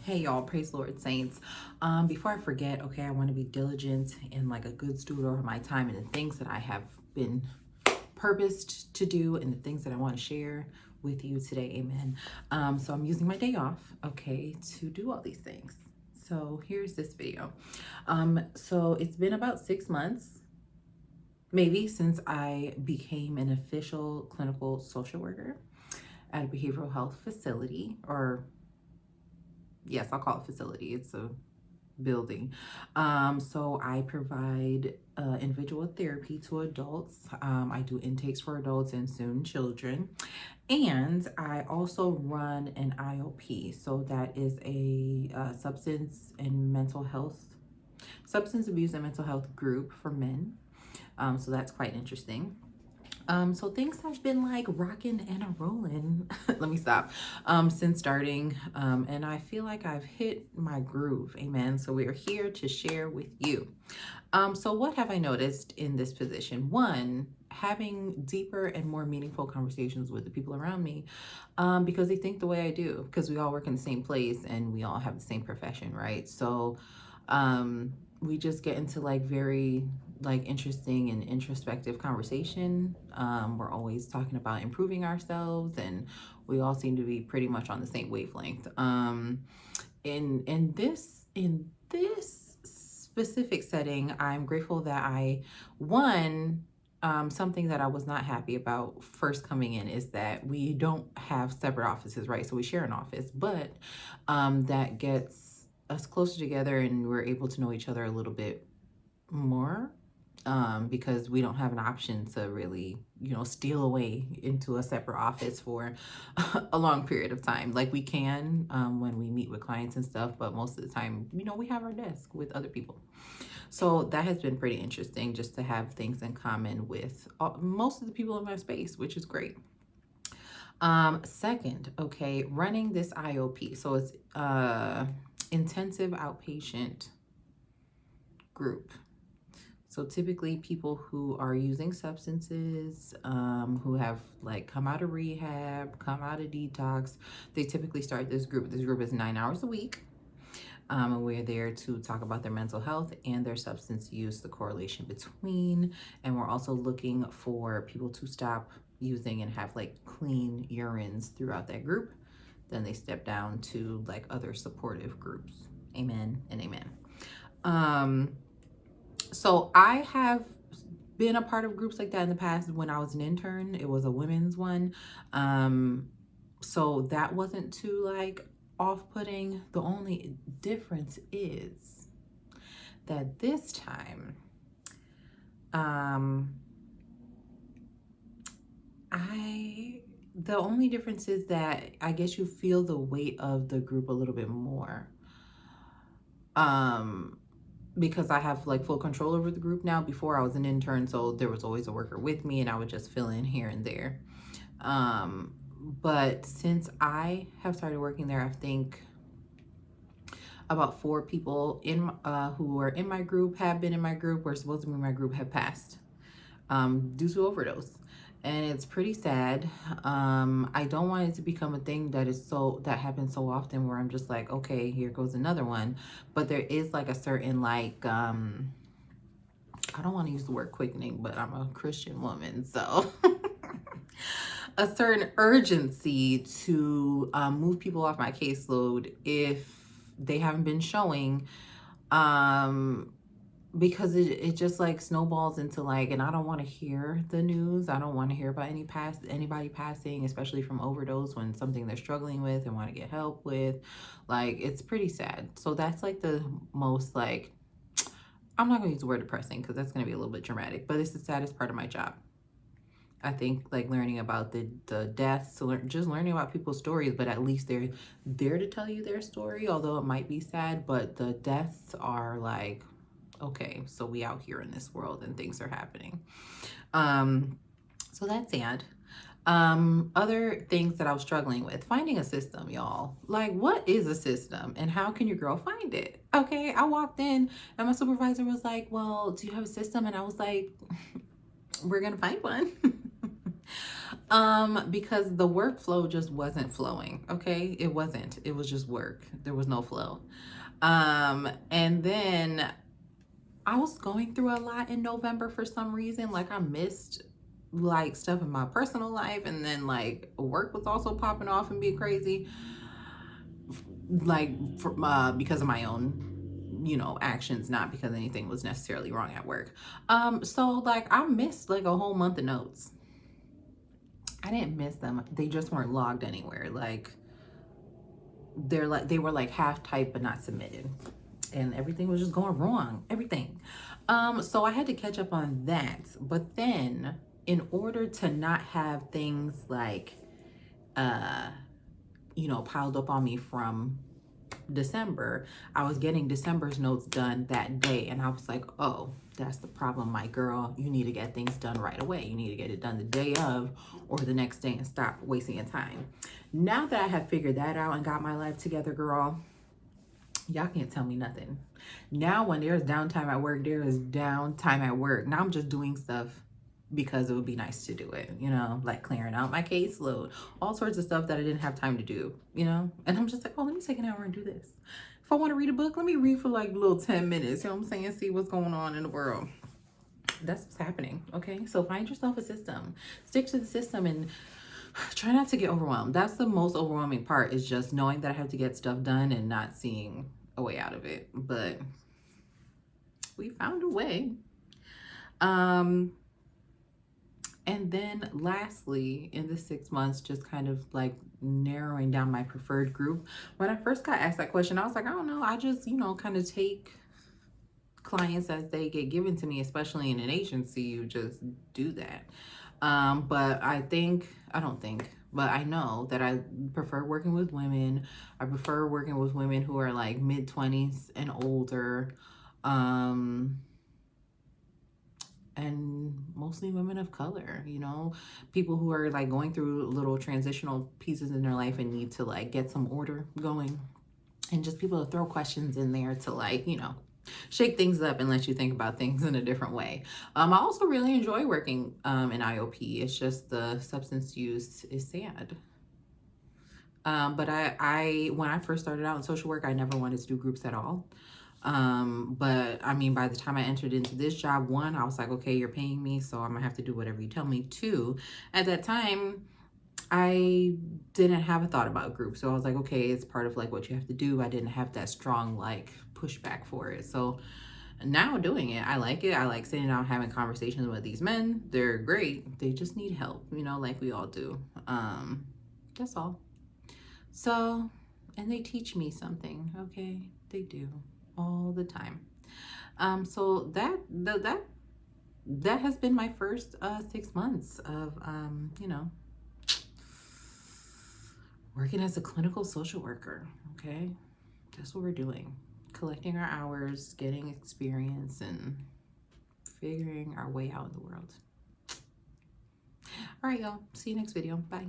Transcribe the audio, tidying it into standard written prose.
Hey y'all, praise Lord saints. Before I forget, okay, I want to be diligent and like a good steward over my time and the things that I have been purposed to do and the things that I want to share with you today. Amen. So I'm using my day off, okay, to do all these things. So here's this video. So it's been about 6 months, maybe, since I became an official clinical social worker at a behavioral health facility, or yes, I'll call it facility. It's a building. So I provide individual therapy to adults. I do intakes for adults and soon children. And I also run an IOP. So that is a substance abuse and mental health group for men. So that's quite interesting. So things have been like rocking and a rolling. Let me stop. Since starting, and I feel like I've hit my groove. Amen. So we are here to share with you. So what have I noticed in this position? One, having deeper and more meaningful conversations with the people around me, because they think the way I do, because we all work in the same place and we all have the same profession, right? So, we just get into like very like interesting and introspective conversation. We're always talking about improving ourselves, and we all seem to be pretty much on the same wavelength. In this specific setting, I'm grateful that something that I was not happy about first coming in is that we don't have separate offices, right? So we share an office, but that gets us closer together and we're able to know each other a little bit more, because we don't have an option to really, steal away into a separate office for a long period of time. Like we can when we meet with clients and stuff, but most of the time, we have our desk with other people. So that has been pretty interesting, just to have things in common with most of the people in my space, which is great. Second, okay, running this IOP. So it's intensive outpatient group. So typically people who are using substances, who have like come out of rehab, come out of detox, they typically start this group. This group is 9 hours a week. And we're there to talk about their mental health and their substance use, the correlation between, and we're also looking for people to stop using and have like clean urines throughout that group. Then they step down to like other supportive groups. Amen and amen. So I have been a part of groups like that in the past. When I was an intern, it was a women's one. So that wasn't too like off-putting. The only difference is that this time, the only difference is that I guess you feel the weight of the group a little bit more. Because I have like full control over the group now. Before I was an intern, so there was always a worker with me and I would just fill in here and there. But since I have started working there, I think about 4 people who are in my group, have been in my group, or supposed to be in my group, have passed due to overdose. And it's pretty sad. I don't want it to become a thing that happens so often where I'm just like, okay, here goes another one. But there is like a certain like, I don't want to use the word quickening, but I'm a Christian woman, so a certain urgency to move people off my caseload if they haven't been showing, because it just like snowballs into like, and I don't want to hear the news. I don't want to hear about anybody passing, especially from overdose, when something they're struggling with and want to get help with. Like, it's pretty sad. So that's like the most like, I'm not gonna use the word depressing because that's gonna be a little bit dramatic, but it's the saddest part of my job. I think like learning about the deaths, just learning about people's stories, but at least they're there to tell you their story, although it might be sad. But the deaths are like, okay, so we out here in this world and things are happening. So that's sad. Other things that I was struggling with, finding a system, y'all. Like, what is a system and how can your girl find it? Okay, I walked in and my supervisor was like, well, do you have a system? And I was like, we're gonna find one. Because the workflow just wasn't flowing. Okay. It wasn't. It was just work. There was no flow. And then I was going through a lot in November for some reason. Like I missed like stuff in my personal life, and then like work was also popping off and being crazy, like because of my own actions, not because anything was necessarily wrong at work. So like I missed like a whole month of notes. I didn't miss them, they just weren't logged anywhere. Like they were like half typed but not submitted, and everything was just going wrong, everything. So I had to catch up on that. But then in order to not have things like piled up on me from December, I was getting December's notes done that day, and I was like, oh, that's the problem, my girl. You need to get things done right away. You need to get it done the day of or the next day and stop wasting your time. Now that I have figured that out and got my life together, girl, y'all can't tell me nothing. Now when there's downtime at work, there is downtime at work. Now I'm just doing stuff because it would be nice to do it, like clearing out my caseload, all sorts of stuff that I didn't have time to do, and I'm just like, oh, let me take an hour and do this. If I want to read a book, let me read for like a little 10 minutes, you know what I'm saying? See what's going on in the world. That's what's happening, okay? So find yourself a system, stick to the system, and try not to get overwhelmed. That's the most overwhelming part, is just knowing that I have to get stuff done and not seeing a way out of it. But we found a way. And then lastly, in the 6 months, just kind of like narrowing down my preferred group. When I first got asked that question, I was like, I don't know. I just, kind of take clients as they get given to me, especially in an agency. You just do that. But I know that I prefer working with women. I prefer working with women who are like mid-20s and older. And mostly women of color, people who are like going through little transitional pieces in their life and need to like get some order going, and just people to throw questions in there to like, shake things up and let you think about things in a different way. I also really enjoy working in IOP. It's just the substance use is sad. But I when I first started out in social work, I never wanted to do groups at all. But I mean, by the time I entered into this job, one, I was like, okay, you're paying me, so I'm gonna have to do whatever you tell me. Two, at that time, I didn't have a thought about groups. So I was like, okay, it's part of like what you have to do. I didn't have that strong like pushback for it. So now doing it, I like it. I like sitting down having conversations with these men. They're great. They just need help, like we all do. That's all. So, and they teach me something, okay? They do. All the time. So that has been my first 6 months of working as a clinical social worker. Okay, that's what we're doing, collecting our hours, getting experience, and figuring our way out in the world. All right, y'all, see you next video. Bye.